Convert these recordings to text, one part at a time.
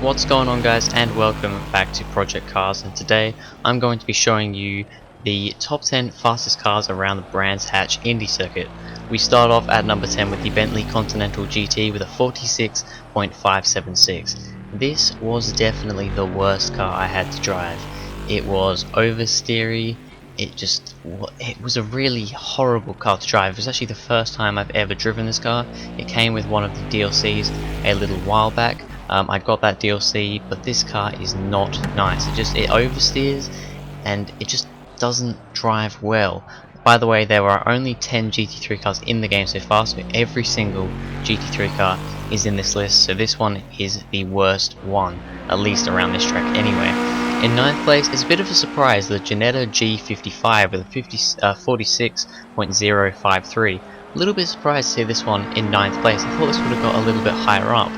What's going on, guys, and welcome back to Project Cars. And today I'm going to be showing you the top 10 fastest cars around the Brands Hatch Indy circuit. We start off at number 10 with the Bentley Continental GT with a 46.576. This was definitely the worst car I had to drive. It was oversteery. It was a really horrible car to drive. It was actually the first time I've ever driven this car. It came with one of the DLCs a little while back. I got that DLC, but this car is not nice. It oversteers and it just doesn't drive well. By the way, there are only 10 GT3 cars in the game so far, so every single GT3 car is in this list, so this one is the worst one, at least around this track anyway. In 9th place, it's a bit of a surprise, the Ginetta G55 with a 46.053. A little bit surprised to see this one in 9th place. I thought this would have got a little bit higher up.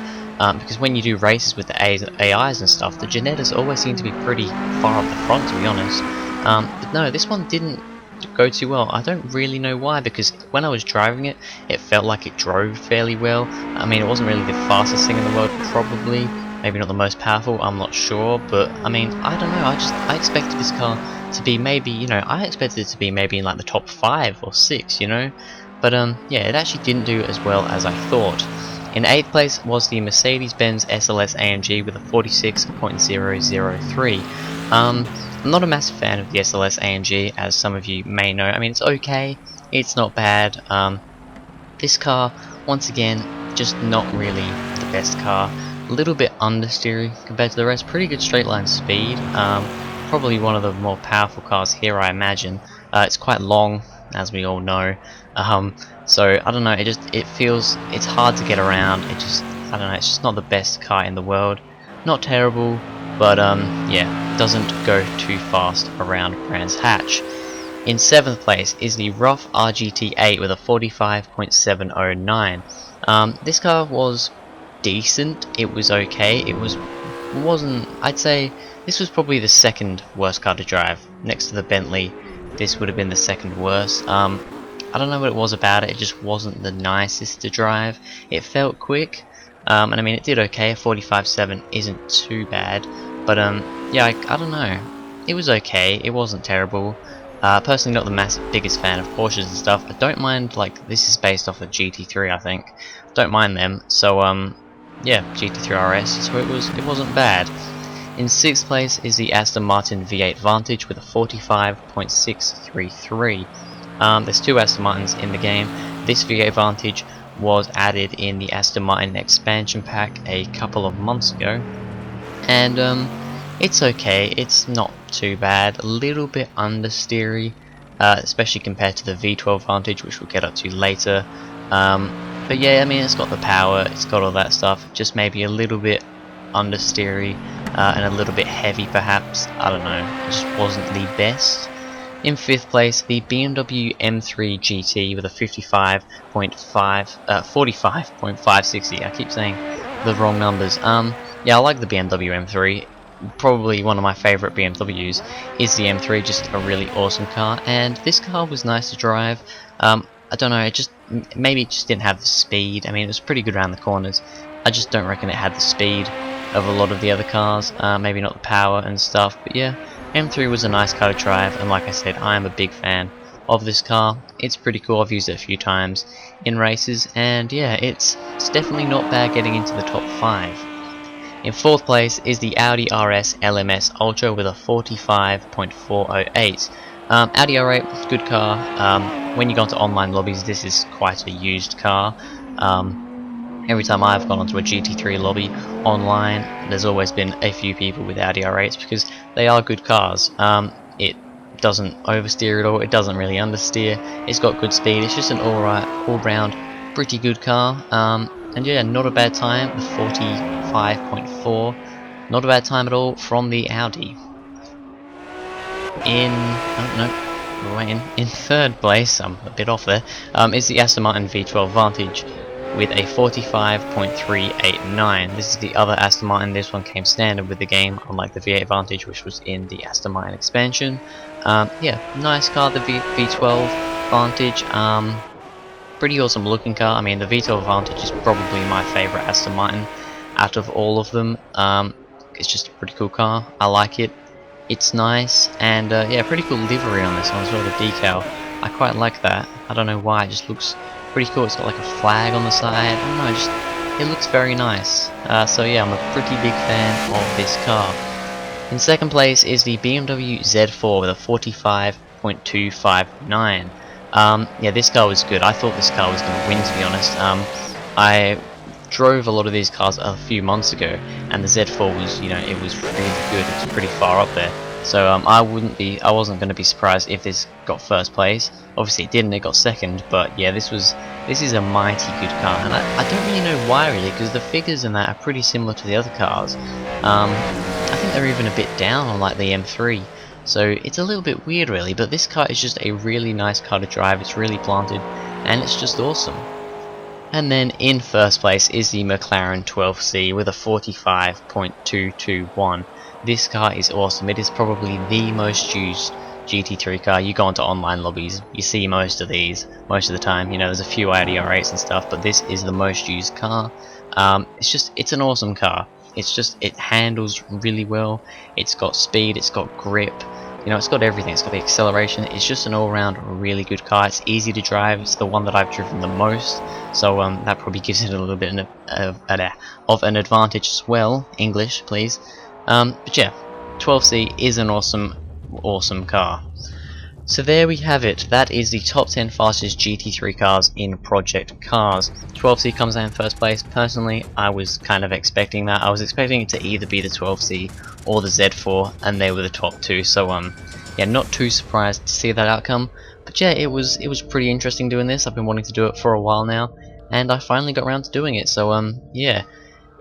Because when you do races with the AIs and stuff, the Ginettas always seem to be pretty far up the front, to be honest. But no, this one didn't go too well. I don't really know why, because when I was driving it, it felt like it drove fairly well. I mean, it wasn't really the fastest thing in the world, probably. Maybe not the most powerful, I'm not sure. But, I mean, I don't know. I expected this car to be maybe, I expected it to be maybe in like the top 5 or 6, But, yeah, it actually didn't do as well as I thought. In 8th place was the Mercedes-Benz SLS AMG with a 46.003. I'm not a massive fan of the SLS AMG, as some of you may know. I mean, it's okay, it's not bad. This car, once again, just not really the best car. A little bit understeery compared to the rest. Pretty good straight line speed. Probably one of the more powerful cars here, I imagine. It's quite long, as we all know. So I don't know, it's hard to get around. I don't know, it's just not the best car in the world. Not terrible, but yeah, doesn't go too fast around Brands Hatch. In 7th place is the rough RGT8 with a 45.709. This car was decent. It was okay. I'd say this was probably the second worst car to drive. Next to the Bentley, this would have been the second worst. I don't know what it was about it. It just wasn't the nicest to drive. It felt quick, and I mean it did okay. 45.7 isn't too bad, but yeah, I don't know. It was okay. It wasn't terrible. Personally, not the biggest fan of Porsches and stuff. I don't mind, like, this is based off of GT3, I think. Don't mind them. So yeah, GT3 RS. So it wasn't bad. In 6th place is the Aston Martin V8 Vantage with a 45.633. There's two Aston Martins in the game. This V8 Vantage was added in the Aston Martin expansion pack a couple of months ago, and it's okay. It's not too bad. A little bit understeery, especially compared to the V12 Vantage, which we'll get up to later. But yeah, I mean, it's got the power, it's got all that stuff. Just maybe a little bit understeery and a little bit heavy, perhaps. I don't know. It just wasn't the best. In 5th place, the BMW M3 GT with a 45.560. I keep saying the wrong numbers. Yeah, I like the BMW M3. Probably one of my favourite BMWs is the M3. Just a really awesome car, and this car was nice to drive. I don't know. Maybe it just didn't have the speed. I mean, it was pretty good around the corners. I just don't reckon it had the speed of a lot of the other cars. Maybe not the power and stuff, but yeah. M3 was a nice car to drive, and like I said, I am a big fan of this car. It's pretty cool. I've used it a few times in races, and yeah, it's definitely not bad getting into the top 5. In 4th place is the Audi RS LMS Ultra with a 45.408. Audi R8, good car. When you go into online lobbies, this is quite a used car. Every time I've gone onto a GT3 lobby online, there's always been a few people with Audi R8s because they are good cars. It doesn't oversteer at all, it doesn't really understeer, it's got good speed, it's just an all-round pretty good car. And yeah, not a bad time, the 45.4, not a bad time at all from the Audi. In 3rd place, I'm a bit off there, is the Aston Martin V12 Vantage with a 45.389. This is the other Aston Martin. This one came standard with the game, unlike the V8 Vantage, which was in the Aston Martin expansion. Yeah, nice car, the V12 Vantage. Pretty awesome looking car. I mean, the V12 Vantage is probably my favourite Aston Martin out of all of them. It's just a pretty cool car. I like it. It's nice, and yeah, pretty cool livery on this one as well, the decal. I quite like that. I don't know why, it just looks pretty cool. It's got like a flag on the side. I don't know, it looks very nice. So yeah, I'm a pretty big fan of this car. In second place is the BMW Z4 with a 45.259. Yeah, this car was good. I thought this car was going to win, to be honest. I drove a lot of these cars a few months ago, and the Z4 was, you know, it was really good. It was pretty far up there. So I wasn't going to be surprised if this got first place. Obviously it didn't, it got second, but yeah, this is a mighty good car, and I don't really know why really, because the figures in that are pretty similar to the other cars. I think they're even a bit down on like the M3, so it's a little bit weird really, but this car is just a really nice car to drive. It's really planted, and it's just awesome. And then in first place is the McLaren 12C with a 45.221. This car is awesome. It is probably the most used GT3 car. You go into online lobbies, you see most of these most of the time. You know, there's a few Audi R8s and stuff, but this is the most used car. It's an awesome car. It handles really well. It's got speed, it's got grip. You know, it's got everything. It's got the acceleration. It's just an all-round really good car. It's easy to drive. It's the one that I've driven the most, so that probably gives it a little bit of an advantage as well. English, please. But yeah, 12C is an awesome car. So there we have it. That is the top 10 fastest GT3 cars in Project Cars. 12C comes out in first place. Personally, I was kind of expecting that. I was expecting it to either be the 12C or the Z4, and they were the top two. So yeah, not too surprised to see that outcome. But yeah, it was pretty interesting doing this. I've been wanting to do it for a while now, and I finally got around to doing it. So yeah.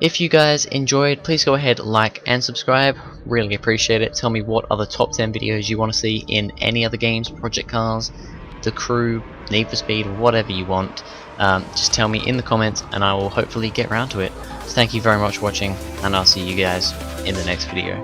If you guys enjoyed, please go ahead, like and subscribe. Really appreciate it. Tell me what other top 10 videos you want to see in any other games, Project Cars, The Crew, Need for Speed, whatever you want. Just tell me in the comments and I will hopefully get around to it. So thank you very much for watching, and I'll see you guys in the next video.